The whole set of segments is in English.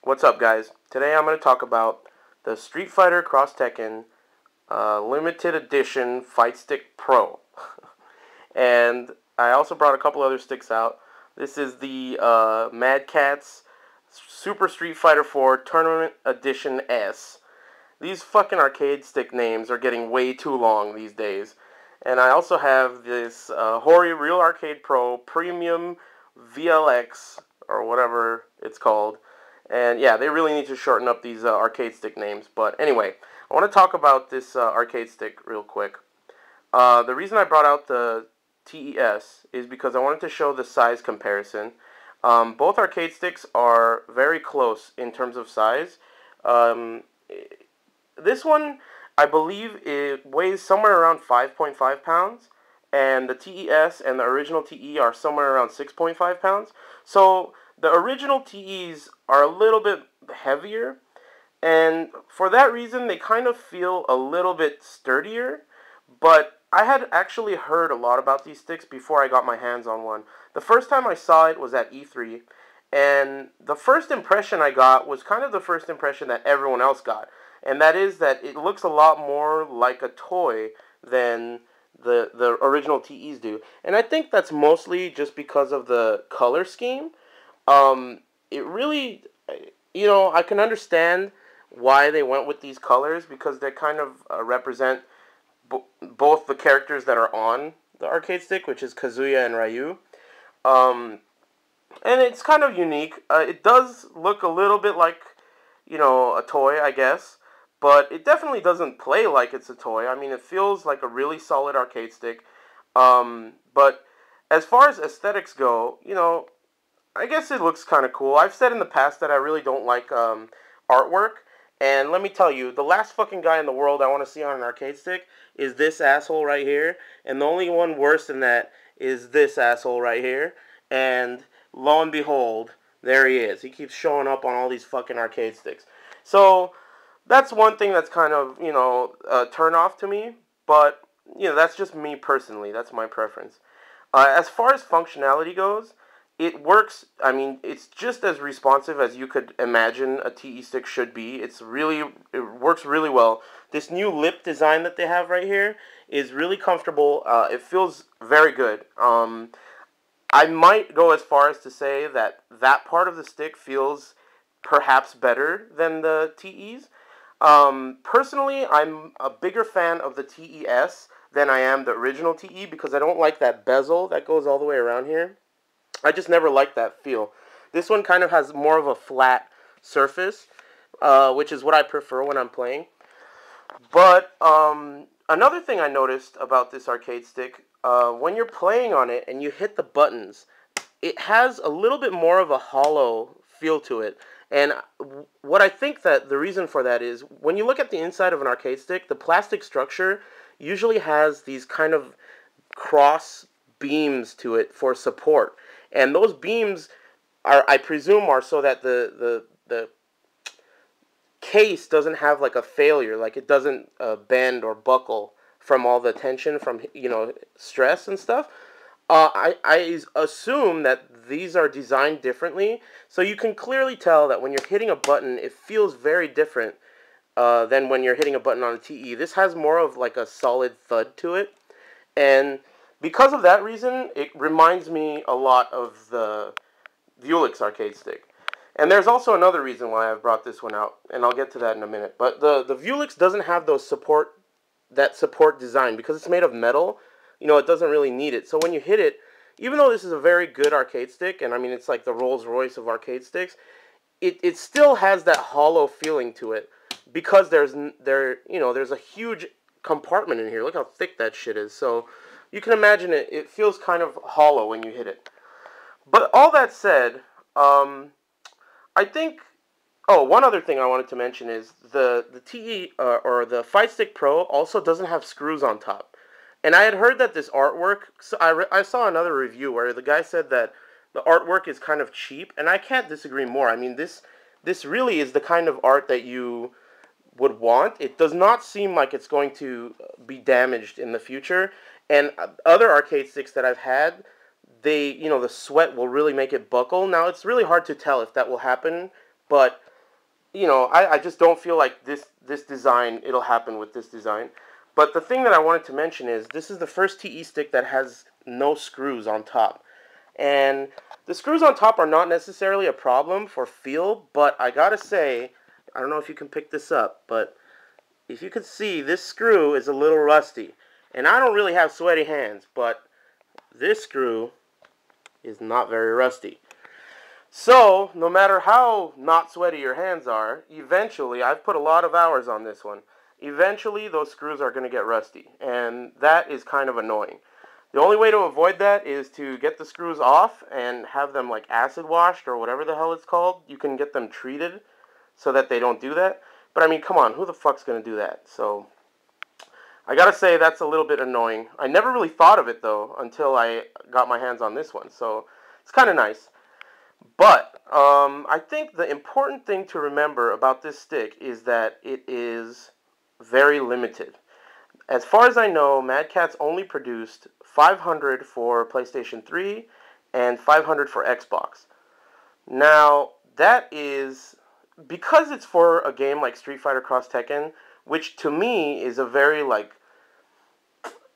What's up, guys? Today I'm going to talk about the Street Fighter Cross Tekken Limited Edition Fight Stick Pro. And I also brought a couple other sticks out. This is the Catz Super Street Fighter 4 Tournament Edition S. These fucking arcade stick names are getting way too long these days. And I also have this Hori Real Arcade Pro Premium VLX, or whatever it's called. And yeah, they really need to shorten up these arcade stick names. But anyway, I want to talk about this arcade stick real quick. The reason I brought out the TES is because I wanted to show the size comparison. Both arcade sticks are very close in terms of size. This one, I believe, it weighs somewhere around 5.5 pounds. And the TES and the original TE are somewhere around 6.5 pounds. So the original TEs are a little bit heavier, and for that reason they kind of feel a little bit sturdier, but I had actually heard a lot about these sticks before I got my hands on one. The first time I saw it was at E3, and the first impression I got was kind of the first impression that everyone else got, and that is that it looks a lot more like a toy than the original TEs do. And I think that's mostly just because of the color scheme. It really, I can understand why they went with these colors, because they kind of represent both the characters that are on the arcade stick, which is Kazuya and Ryu. And it's kind of unique. It does look a little bit like, a toy, I guess, but it definitely doesn't play like it's a toy. I mean, it feels like a really solid arcade stick. But as far as aesthetics go, I guess it looks kind of cool. I've said in the past that I really don't like artwork, and let me tell you, the last fucking guy in the world I want to see on an arcade stick is this asshole right here, and the only one worse than that is this asshole right here, and lo and behold, there he is. He keeps showing up on all these fucking arcade sticks. So that's one thing that's kind of, a turn off to me, but, that's just me personally. That's my preference. As far as functionality goes, it works. I mean, it's just as responsive as you could imagine a TE stick should be. It works really well. This new lip design that they have right here is really comfortable. It feels very good. I might go as far as to say that that part of the stick feels perhaps better than the TEs. Personally, I'm a bigger fan of the TES than I am the original TE, because I don't like that bezel that goes all the way around here. I just never liked that feel. This one kind of has more of a flat surface, which is what I prefer when I'm playing. But another thing I noticed about this arcade stick, when you're playing on it and you hit the buttons, it has a little bit more of a hollow feel to it. And what I think that the reason for that is, when you look at the inside of an arcade stick, the plastic structure usually has these kind of cross beams to it for support. And those beams are, I presume, are so that the case doesn't have like a failure, like it doesn't bend or buckle from all the tension from, stress and stuff. I assume that these are designed differently, so you can clearly tell that when you're hitting a button, it feels very different than when you're hitting a button on a TE. This has more of like a solid thud to it, and because of that reason, it reminds me a lot of the Vuelix arcade stick. And there's also another reason why I've brought this one out, and I'll get to that in a minute. But the Vuelix doesn't have support design, because it's made of metal. It doesn't really need it. So when you hit it, even though this is a very good arcade stick, and I mean it's like the Rolls Royce of arcade sticks, it still has that hollow feeling to it, because there's a huge compartment in here. Look how thick that shit is. So you can imagine it feels kind of hollow when you hit it. But all that said, I think, one other thing I wanted to mention is the TE, or the Fight Stick Pro, also doesn't have screws on top. And I had heard that this artwork, so I saw another review where the guy said that the artwork is kind of cheap, and I can't disagree more. I mean, this really is the kind of art that you would want. It does not seem like it's going to be damaged in the future. And other arcade sticks that I've had, the sweat will really make it buckle. Now, it's really hard to tell if that will happen, but I just don't feel like this design, it'll happen with this design. But the thing that I wanted to mention is this is the first TE stick that has no screws on top. And the screws on top are not necessarily a problem for feel, but I gotta say, I don't know if you can pick this up, but if you can see, this screw is a little rusty. And I don't really have sweaty hands, but this screw is not very rusty. So, no matter how not sweaty your hands are, eventually, I've put a lot of hours on this one, eventually those screws are going to get rusty, and that is kind of annoying. The only way to avoid that is to get the screws off and have them like acid washed or whatever the hell it's called. You can get them treated so that they don't do that. But I mean, come on, who the fuck's going to do that? So, I gotta say that's a little bit annoying. I never really thought of it though until I got my hands on this one, so it's kind of nice. But I think the important thing to remember about this stick is that it is very limited. As far as I know, Mad Catz only produced 500 for PlayStation 3 and 500 for Xbox. Now, that is because it's for a game like Street Fighter Cross Tekken, which to me is a very like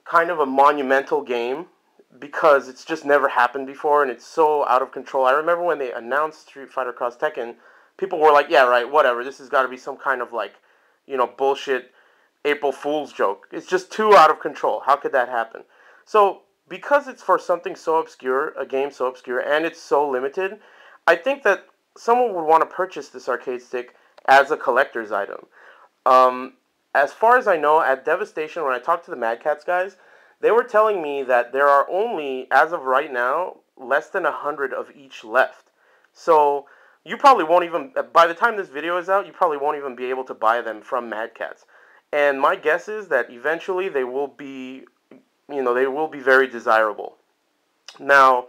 kind of a monumental game because it's just never happened before and it's so out of control. I remember when they announced Street Fighter Cross Tekken, people were like, yeah, right, whatever, this has got to be some kind of like, bullshit April Fool's joke. It's just too out of control. How could that happen? So, because it's for something so obscure, a game so obscure, and it's so limited, I think that someone would want to purchase this arcade stick as a collector's item. As far as I know, at Devastation, when I talked to the Mad Catz guys, they were telling me that there are only, as of right now, less than 100 of each left. So, you probably won't even, by the time this video is out, you probably won't even be able to buy them from Mad Catz. And my guess is that eventually they will be, they will be very desirable. Now,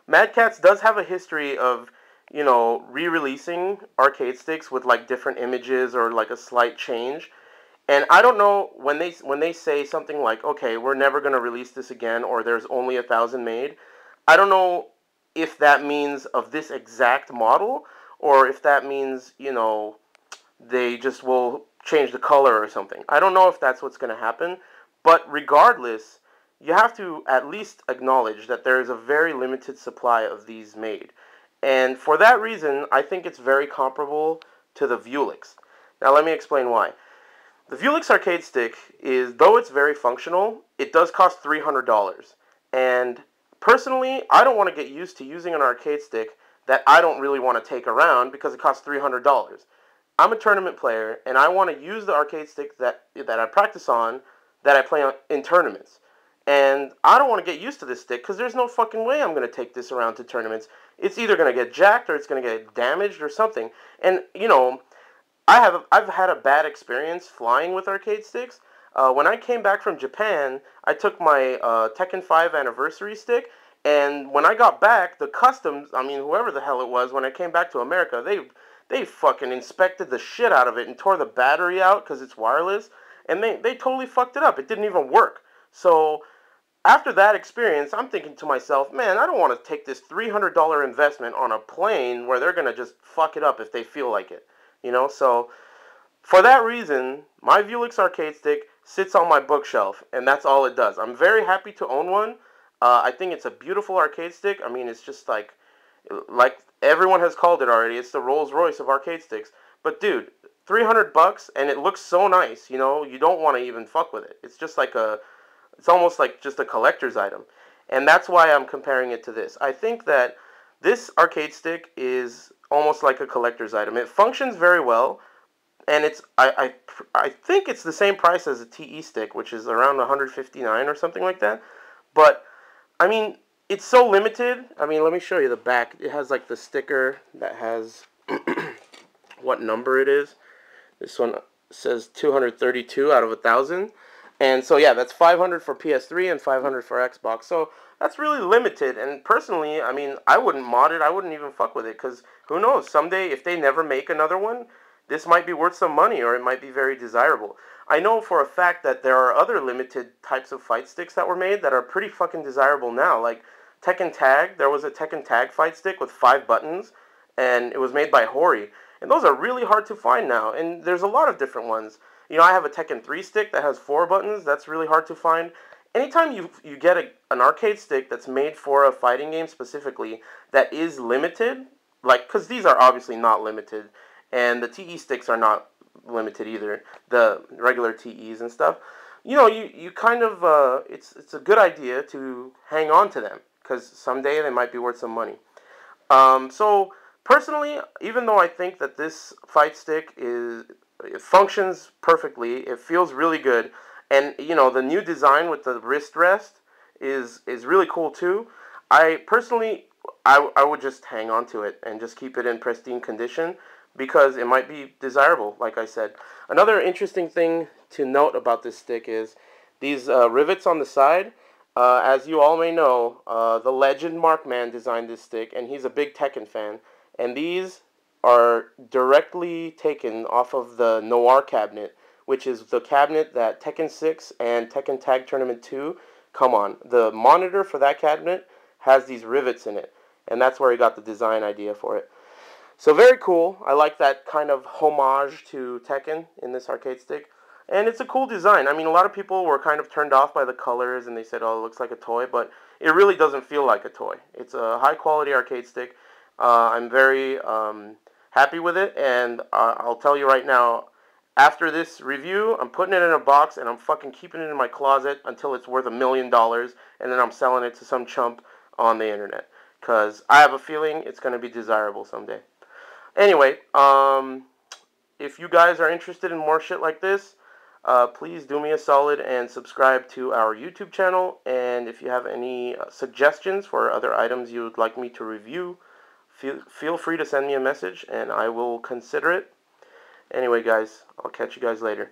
Mad Catz does have a history of, re-releasing arcade sticks with like different images or like a slight change. And I don't know when they say something like, okay, we're never going to release this again, or there's only 1,000 made. I don't know if that means of this exact model, or if that means, they just will change the color or something. I don't know if that's what's going to happen, but regardless, you have to at least acknowledge that there is a very limited supply of these made. And for that reason, I think it's very comparable to the Vuelix. Now let me explain why. The Vuelix arcade stick is, though it's very functional, it does cost $300. And personally, I don't want to get used to using an arcade stick that I don't really want to take around because it costs $300. I'm a tournament player, and I want to use the arcade stick that I practice on, that I play on in tournaments. And I don't want to get used to this stick because there's no fucking way I'm going to take this around to tournaments. It's either going to get jacked or it's going to get damaged or something. And, I've had a bad experience flying with arcade sticks. When I came back from Japan, I took my Tekken 5 anniversary stick, and when I got back, the customs, whoever the hell it was, when I came back to America, they fucking inspected the shit out of it and tore the battery out because it's wireless, and they totally fucked it up. It didn't even work. So after that experience, I'm thinking to myself, man, I don't want to take this $300 investment on a plane where they're going to just fuck it up if they feel like it. So for that reason, my Vuelix arcade stick sits on my bookshelf, and that's all it does. I'm very happy to own one. I think it's a beautiful arcade stick. It's just like everyone has called it already. It's the Rolls Royce of arcade sticks. But dude, $300 and it looks so nice. You don't want to even fuck with it. It's just like it's almost like just a collector's item, and that's why I'm comparing it to this. I think that this arcade stick is almost like a collector's item. It functions very well, and I think it's the same price as a TE stick, which is around $159 or something like that. But it's so limited. Let me show you the back. It has like the sticker that has what number it is. This one says 232 out of 1,000. And so yeah, that's 500 for PS3 and 500 for Xbox. So that's really limited. And personally, I wouldn't mod it. I wouldn't even fuck with it because who knows? Someday, if they never make another one, this might be worth some money or it might be very desirable. I know for a fact that there are other limited types of fight sticks that were made that are pretty fucking desirable now. Like Tekken Tag. There was a Tekken Tag fight stick with 5 buttons, and it was made by Hori. And those are really hard to find now, and there's a lot of different ones. You know, I have a Tekken 3 stick that has 4 buttons. That's really hard to find. Anytime you get an arcade stick that's made for a fighting game specifically that is limited, like, because these are obviously not limited, and the TE sticks are not limited either, the regular TEs and stuff, you know, you kind of, it's a good idea to hang on to them, because someday they might be worth some money. So, personally, even though I think that this fight stick it functions perfectly, it feels really good, and, you know, the new design with the wrist rest is really cool too. I would just hang on to it and just keep it in pristine condition because it might be desirable, like I said. Another interesting thing to note about this stick is these rivets on the side. As you all may know, the legend Markman designed this stick, and he's a big Tekken fan. And these are directly taken off of the Noir cabinet, which is the cabinet that Tekken 6 and Tekken Tag Tournament 2 come on. The monitor for that cabinet has these rivets in it, and that's where he got the design idea for it. So very cool. I like that kind of homage to Tekken in this arcade stick. And it's a cool design. I mean, a lot of people were kind of turned off by the colors, and they said, oh, it looks like a toy, but it really doesn't feel like a toy. It's a high-quality arcade stick. I'm very happy with it, and I'll tell you right now, after this review, I'm putting it in a box, and I'm fucking keeping it in my closet until it's worth $1 million, and then I'm selling it to some chump on the internet, because I have a feeling it's going to be desirable someday. Anyway, if you guys are interested in more shit like this, please do me a solid and subscribe to our YouTube channel. And if you have any suggestions for other items you would like me to review, feel free to send me a message and I will consider it. Anyway, guys, I'll catch you guys later.